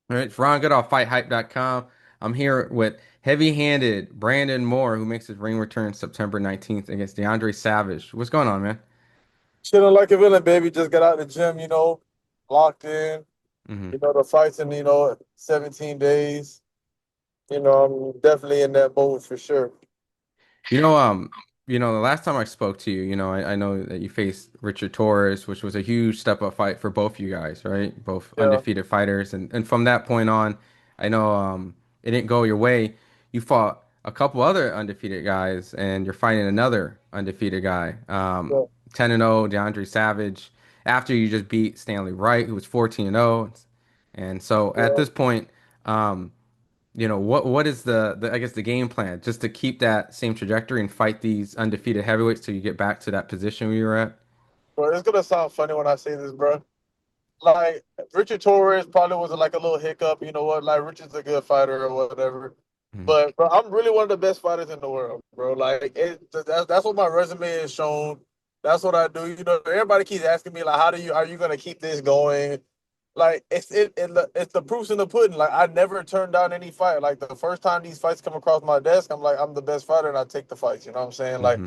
All right, it's Ron Goodall, FightHype.com. I'm here with heavy-handed Brandon Moore, who makes his ring return September 19th against Deontay Savage. What's going on, man? Chilling like a villain, baby. Just got out of the gym, locked in. hmm The fights in, 17 days. I'm definitely in that mode for sure. You know, um, the last time I spoke to you, I know that you faced Richard Torres, which was a huge step up fight for both you guys, right? Both Yeah. undefeated fighters, and from that point on, I know it didn't go your way. You fought a couple other undefeated guys, and you're fighting another undefeated guy, Yeah. 10-0, DeAndre Savage. After you just beat Stanley Wright, who was 14-0, and so at Yeah. this point. What is the I guess the game plan just to keep that same trajectory and fight these undefeated heavyweights till you get back to that position where you were at? Bro, it's gonna sound funny when I say this, bro. Like Richard Torres probably was like a little hiccup, you know what? Like Richard's a good fighter or whatever. Mhm. But bro, I'm really one of the best fighters in the world, bro. That's what my resume is shown. That's what I do. Everybody keeps asking me like, are you gonna keep this going? Like it's the proof's in the pudding. Like I never turned down any fight. Like the first time these fights come across my desk, I'm like, I'm the best fighter and I take the fights. You know what I'm saying? Like hmm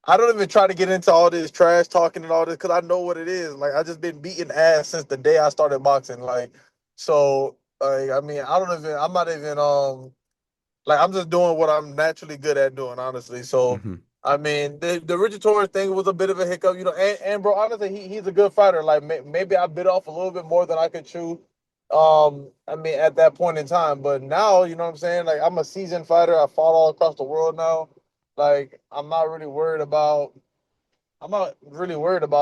I don't even try to get into all this trash talking and all this because I know what it is. Like I just been beating ass since the day I started boxing. I mean, I'm not even like I'm just doing what I'm naturally good at doing, honestly. So hmm I mean, the Richard Torres thing was a bit of a hiccup, and bro, honestly, he's a good fighter. Like maybe I bit off a little bit more than I could chew. I mean, at that point in time, but now, you know what I'm saying? Like I'm a seasoned fighter. I fought all across the world now. Like I'm not really worried about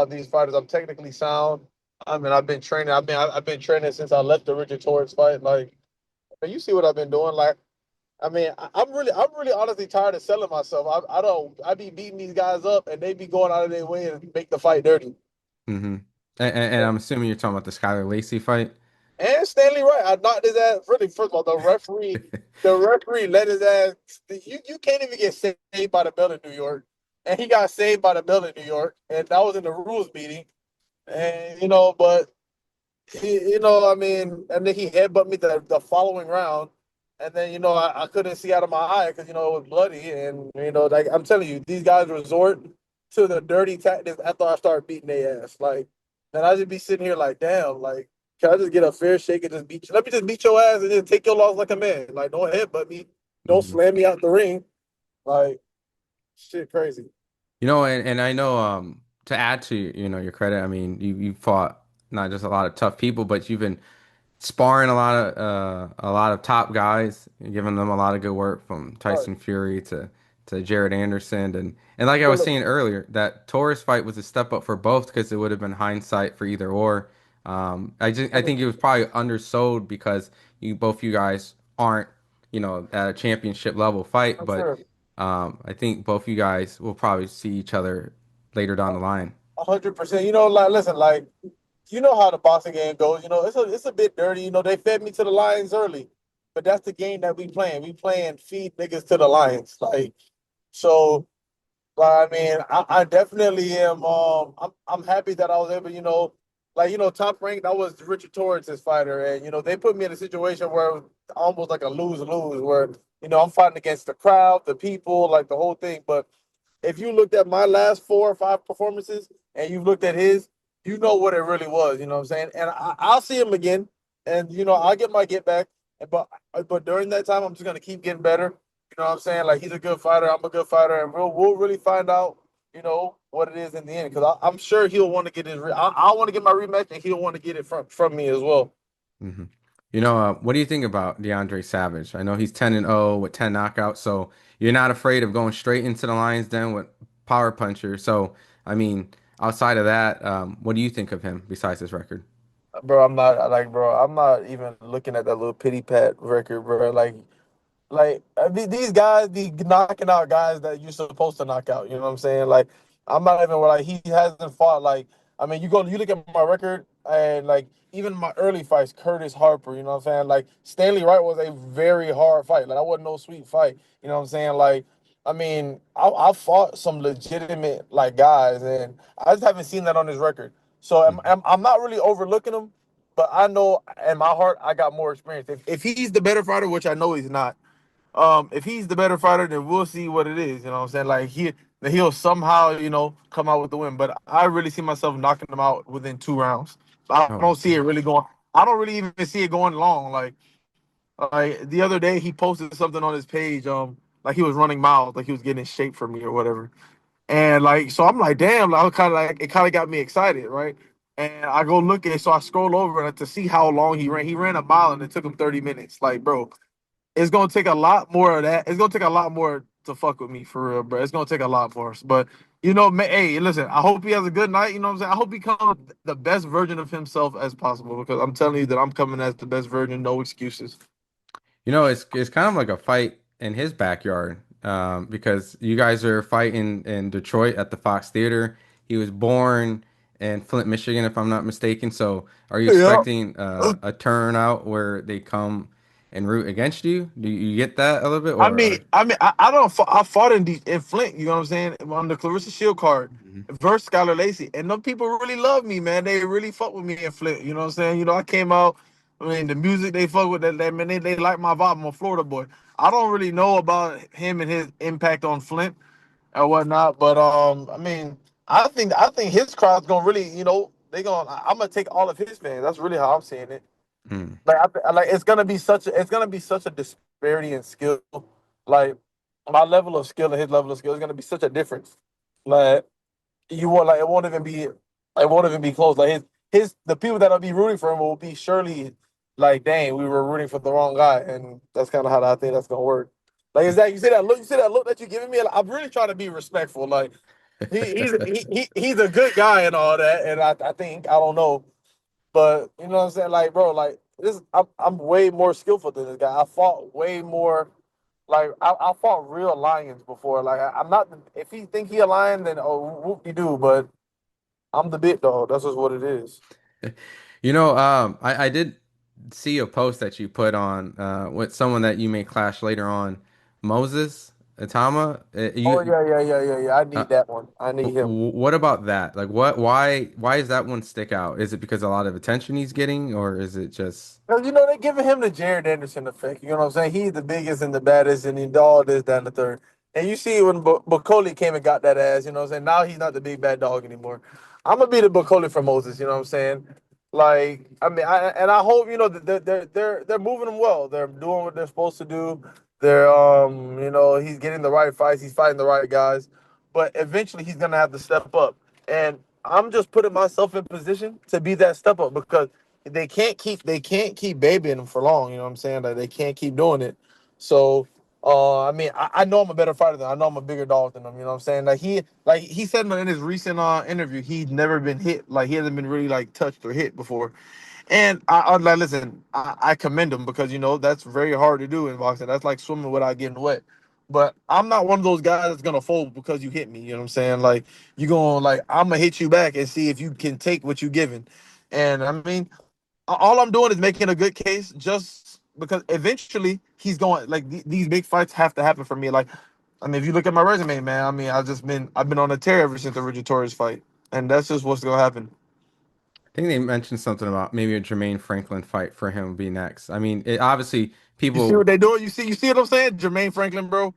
these fighters. I'm technically sound. I mean, I've been training. I've been training since I left the Richard Torres fight. Like, man, you see what I've been doing. Like, I mean, I'm really honestly tired of selling myself. I be beating these guys up, and they be going out of their way and make the fight dirty. hmm And I'm assuming you're talking about the Skylar Lacey fight. And Stanley Wright, I knocked his ass. Really, first of all, the referee let his ass. You can't even get saved by the bell in New York, and he got saved by the bell in New York, and that was in the rules meeting. And but I mean, and then he headbutt me the following round, and then I couldn't see out of my eye because it was bloody, and like I'm telling you, these guys resort to the dirty tactics after I start beating their ass. Like, and I just be sitting here like, damn, like, can I just get a fair shake and just beat you? Let me just beat your ass and then take your loss like a man. Like, don't headbutt me, don't hmm slam me out the ring. Like, shit, crazy. and I know to add to your credit, I mean you fought not just a lot of tough people, but you've been sparring a lot of top guys, giving them a lot of good work from Right. Tyson Fury to Jared Anderson and like I But was look, saying earlier, that Torres fight was a step up for both because it would have been hindsight for either or. I think it was probably undersold because you guys aren't at a championship level fight, for but sure. I think both you guys will probably see each other later down the line. 100%. Like listen, like you know how the boxing game goes. It's a bit dirty. They fed me to the lions early, but that's the game that we playing. We playing feed niggas to the lions. Like so. But I mean, I definitely am. I'm happy that I was able. Top rank. That was Richard Torres' fighter, and they put me in a situation where it was almost like a lose lose, where I'm fighting against the crowd, the people, like the whole thing. But if you looked at my last 4 or 5 performances and you looked at his, you know what it really was. You know what I'm saying? And I'll see him again, and I'll get my get back. But during that time, I'm just gonna keep getting better. You know what I'm saying? Like he's a good fighter, I'm a good fighter, and we'll really find out. What it is in the end, because I'm sure he'll want to get his. I want to get my rematch, and he'll want to get it from me as well. hmm what do you think about DeAndre Savage? I know he's 10-0 with 10 knockouts, so you're not afraid of going straight into the Lions Den with power puncher. So, I mean, outside of that, what do you think of him besides his record? Bro, I'm not even looking at that little pity pat record, bro. Like I mean, these guys be knocking out guys that you're supposed to knock out. You know what I'm saying? Like I'm not even like he hasn't fought like I mean you look at my record and like even my early fights, Curtis Harper. You know what I'm saying? Like Stanley Wright was a very hard fight. Like that wasn't no sweet fight. You know what I'm saying? Like I mean I fought some legitimate like guys and I just haven't seen that on his record. So I'm not really overlooking him. but I know in my heart I got more experience. If he's the better fighter, which I know he's not, if he's the better fighter, then we'll see what it is. You know what I'm saying? Like he'll somehow, come out with the win. But I really see myself knocking him out within 2 rounds. I Oh, don't see it really going. I don't really even see it going long. Like the other day, he posted something on his page, like he was running miles, like he was getting in shape for me or whatever. And like, so I'm like, damn, like, I kind of like it kind of got me excited, right? And I go look at it, so I scroll over to see how long he ran. He ran a mile and it took him 30 minutes. Like, bro, it's gonna take a lot more of that. It's gonna take a lot more to fuck with me for real, bro. It's gonna take a lot more. But hey, listen, I hope he has a good night. You know what I'm saying? I hope he comes the best version of himself as possible because I'm telling you that I'm coming as the best version, no excuses. it's kind of like a fight in his backyard, because you guys are fighting in Detroit at the Fox Theater. He was born in Flint, Michigan, if I'm not mistaken. So, are you Yeah. expecting a turnout where they come and root against you? Do you get that a little bit, I mean, or? I don't. I fought in Flint. You know what I'm saying? On the Clarissa Shield card Mhm. versus Skylar Lacey, and them people really love me, man. They really fuck with me in Flint. You know what I'm saying? I came out. I mean, the music they fuck with that man. They like my vibe. I'm a Florida boy. I don't really know about him and his impact on Flint and whatnot, but I mean, I think his crowd's gonna really, I'm gonna take all of his fans. That's really how I'm seeing it. Mm. Like like it's gonna be such a disparity in skill. Like my level of skill and his level of skill is gonna be such a difference. Like it won't even be close. Like his the people that'll be rooting for him will be surely like, dang, we were rooting for the wrong guy, and that's kind of how I think that's gonna work. Like, is that you see that look? You see that look that you're giving me? I'm really trying to be respectful. Like he's a good guy and all that, and I think I don't know. But you know what I'm saying? Like, bro, like this I'm way more skillful than this guy. I fought way more like I fought real lions before. Like I'm not if he think he a lion, then oh whoop de doo, but I'm the big dog. That's just what it is. I did see a post that you put on with someone that you may clash later on, Moses Atama. Oh yeah, yeah, yeah, yeah, yeah. I Uh, need that one. I need him. what about that? Like, why does that one stick out? Is it because a lot of attention he's getting, or is it just? Because they're giving him the Jared Anderson effect. You know what I'm saying? He's the biggest and the baddest, and he all this, that, and the third. And you see when Bacoli came and got that ass, you know what I'm saying? Now he's not the big bad dog anymore. I'm gonna be the Bacoli for Moses, you know what I'm saying? Like, I mean, I hope that they're moving him well. They're doing what they're supposed to do. They're he's getting the right fights, he's fighting the right guys, but eventually he's gonna have to step up. And I'm just putting myself in position to be that step up because they can't keep babying him for long. You know what I'm saying? Like they can't keep doing it. So I mean, I know I'm a better fighter than I know I'm a bigger dog than him. You know what I'm saying? Like he said in his recent interview, he's never been hit. Like he hasn't been really like touched or hit before. And I like listen, I commend him because that's very hard to do in boxing. That's like swimming without getting wet. But I'm not one of those guys that's gonna fold because you hit me. You know what I'm saying? Like you gonna like I'm gonna hit you back and see if you can take what you given. And I mean, all I'm doing is making a good case just because eventually he's going like these big fights have to happen for me. Like, I mean, if you look at my resume, man, I mean, I've been on a tear ever since the Richard Torres fight, and that's just what's gonna happen. I think they mentioned something about maybe a Jermaine Franklin fight for him would be next. I mean, obviously You see people. what they doing? You see what I'm saying? Jermaine Franklin, bro.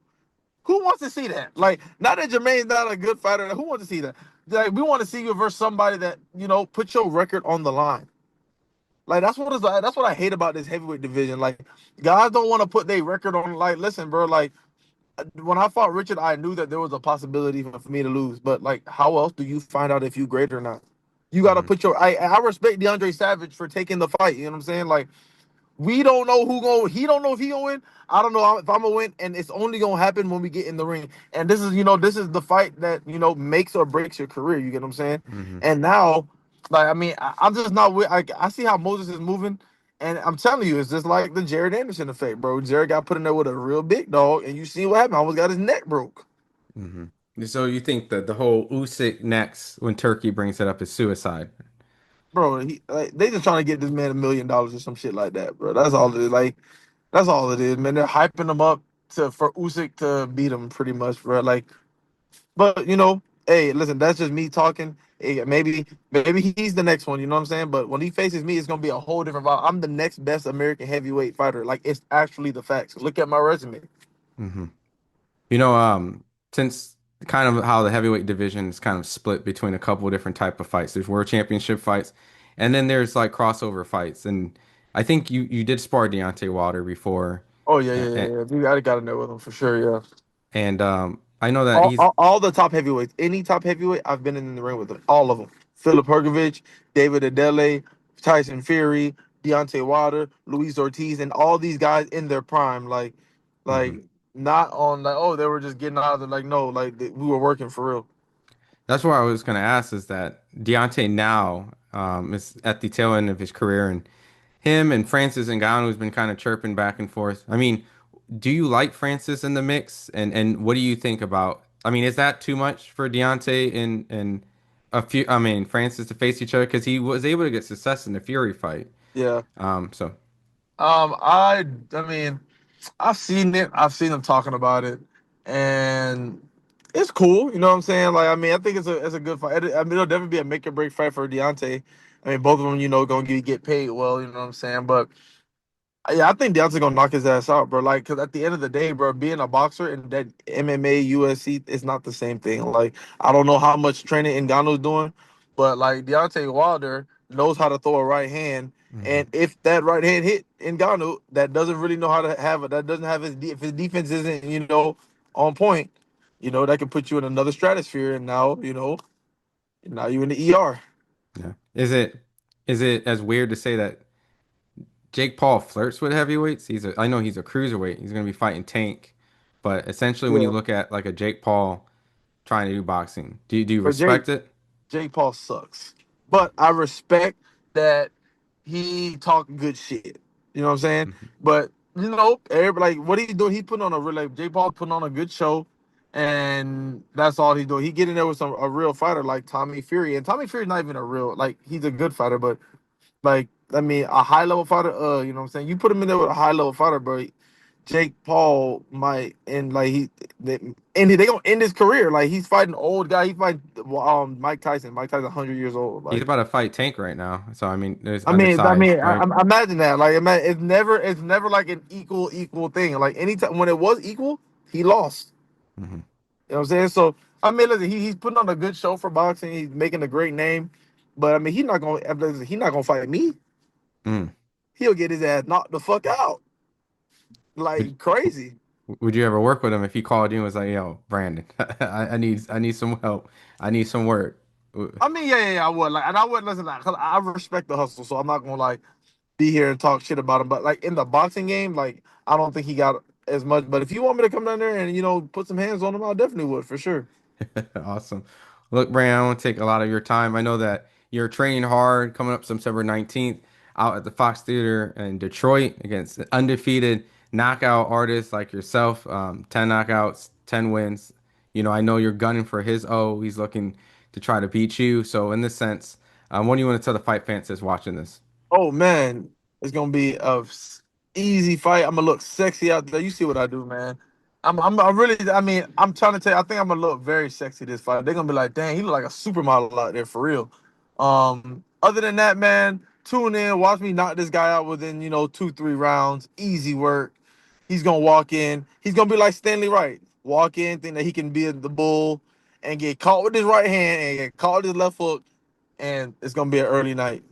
Who wants to see that? Like, not that Jermaine's not a good fighter. Who wants to see that? Like, we want to see you versus somebody that put your record on the line. Like that's what I hate about this heavyweight division. Like guys don't want to put their record on. Like listen, bro. Like when I fought Richard, I knew that there was a possibility for me to lose. But like, how else do you find out if you great or not? You got to Mhm, put your. I respect DeAndre Savage for taking the fight. You know what I'm saying? Like we don't know who going. He don't know if he gonna win. I don't know if I'm gonna win, and it's only gonna happen when we get in the ring. And this is the fight that makes or breaks your career. You get what I'm saying? mhm, And now, like I mean, I'm just not. I see how Moses is moving, and I'm telling you, it's just like the Jared Anderson effect, bro. Jared got put in there with a real big dog, and you see what happened. I almost got his neck broke, mhm. So you think that the whole Usyk next when Turkey brings it up is suicide? bro. They just trying to get this man $1 million or some shit like that, bro. That's all it is. Like that's all it is, man. They're hyping him up for Usyk to beat him, pretty much, bro. Like, but Hey, listen, that's just me talking. Hey, maybe he's the next one. You know what I'm saying? But when he faces me, it's gonna be a whole different vibe. I'm the next best American heavyweight fighter. Like it's actually the facts. Look at my resume. Hmm. You know, since kind of how the heavyweight division is kind of split between a couple of different type of fights. There's world championship fights, and then there's like crossover fights. And I think you did spar Deontay Wilder before, Oh yeah, yeah, and, yeah, yeah. You got to know with him for sure. Yeah. I know that all, he's. all, all the top heavyweights, any top heavyweight, I've been in the ring with them. All of them. Philip Hergovich, David Adele, Tyson Fury, Deontay Wilder, Luis Ortiz, and all these guys in their prime. Like Mhm. not on like oh they were just getting out of the like no like we were working for real. That's what I was going to ask is that Deontay now is at the tail end of his career, and him and Francis Ngannou has been kind of chirping back and forth. I mean, do you like Francis in the mix? And what do you think about? I mean, is that too much for Deontay and a few? I mean, Francis to face each other because he was able to get success in the Fury fight. Yeah. So I mean, I've seen it. I've seen them talking about it, and it's cool. You know what I'm saying? Like, I mean, I think it's a good fight. I mean, it'll definitely be a make or break fight for Deontay. I mean, both of them, gonna get paid well. You know what I'm saying? But yeah, I think Deontay gonna knock his ass out, bro. Like, cause at the end of the day, bro, being a boxer and that MMA, UFC is not the same thing. Like, I don't know how much training Ngannou's doing, but like Deontay Wilder knows how to throw a right hand, mhm, and if that right hand hit Ngannou, that doesn't really know how to have it. That doesn't have if his defense isn't on point, that can put you in another stratosphere, and now you in the ER. yeah. Is it as weird to say that Jake Paul flirts with heavyweights? I know he's a cruiserweight. He's going to be fighting Tank, but essentially, when you Yeah, look at like a Jake Paul trying to do boxing, do you but Jake respect it? Jake Paul sucks. But I respect that he talk good shit. You know what I'm saying? Mhm. But everybody like what he's doing, he putting on a real like Jake Paul putting on a good show, and that's all he's doing. He getting there with a real fighter like Tommy Fury, and Tommy Fury's not even a real like he's a good fighter, but like I mean a high level fighter. You know what I'm saying? You put him in there with a high level fighter, bro. Jake Paul might and like they, they gonna end his career. Like he's fighting old guy. He fight Mike Tyson. Mike Tyson 100 years old. He's Like about to fight Tank right now. So I mean, there's I mean, I undersized, mean, I, right? I imagine that. Like, it's never like an equal thing. Like anytime when it was equal, he lost. Hmm. You know what I'm saying? So I mean, listen, he's putting on a good show for boxing. He's making a great name, but I mean, he's not gonna fight me. Mm. He'll get his ass knocked the fuck out, Would like crazy. would you ever work with him if he called you and was like, "Yo, Brandon, I need some help. I need some work." I mean, yeah, yeah, yeah, I would like, and I would listen to that because I respect the hustle. So I'm not gonna like be here and talk shit about him. But like in the boxing game, like I don't think he got as much. But if you want me to come down there and put some hands on him, I definitely would for sure. Awesome. Look, Brandon, I won't take a lot of your time. I know that you're training hard coming up September 19th out at the Fox Theater in Detroit against undefeated knockout artists like yourself. 10 knockouts, 10 wins. I know you're gunning for his O. He's looking to try to beat you. So in this sense, what do you want to tell the fight fans that's watching this? Oh man, it's gonna be easy fight. I'm gonna look sexy out there. You see what I do, man. I'm really. I mean, I'm trying to tell you. I think I'm gonna look very sexy this fight. They're gonna be like, dang, he look like a supermodel out there for real. Other than that, man, tune in, watch me knock this guy out within 2-3 rounds. Easy work. He's gonna walk in. He's gonna be like Stanley Wright. Walk in, think that he can be the bull, and get caught with his right hand and get caught with his left hook, and it's gonna be an early night.